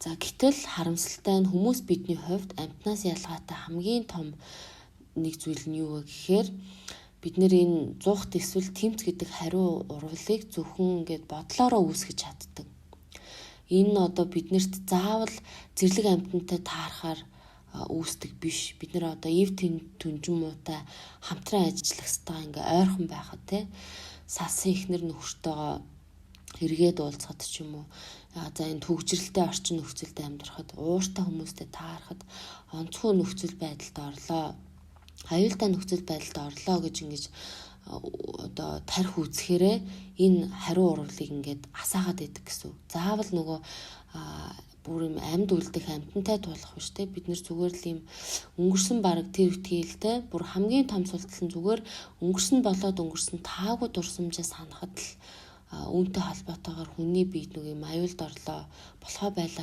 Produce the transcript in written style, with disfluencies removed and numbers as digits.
За гэтэл харамсалтай нь хүмүүс бидний хувьд амьтнаас ялгаатай хамгийн том нэг зүйл нь юу вэ гэхээр бид нэр энэ зуухт эсвэл тэмц гэдэг хариу урвалыг зөвхөн ингээд бодлороо үүсгэж чаддаг. Энэ нь одоо биднэрт заавал зэрлэг амьтантай таарахаар үүсдэг биш. Бид нэр одоо ив түнжин муутай хамтран ажиллах хэрэгтэй ингээ ойрхон байхад те салсан ихнэр нөхөртөөгөө эргээд уулзахад ч юм уу. За энэ төгжрэлтэй орчин нөхцөлд амьдрахад ууртай хүмүүстэй таарахад онцгой нөхцөл байдалд орлоо. Аюултай нөхцөл байдалд орлоо гэж ингэж одоо тарих үзэхээрээ энэ хариу урвалыг ингээд асаагаад идэг гэсэн. Заавал нөгөө бүр юм амьд үлдэх амьтантай тулах биш те бид нэр зүгээр л юм өнгөрсөн баг тэр үтгийлтэй бүр хамгийн том султал нь зүгээр өнгөрсөн болоод өнгөрсөн таагүй дурсамжаа санахад л үүнтэй холбоотойгоор хүний биед нэг юм аюулд орлоо болохоо байлаа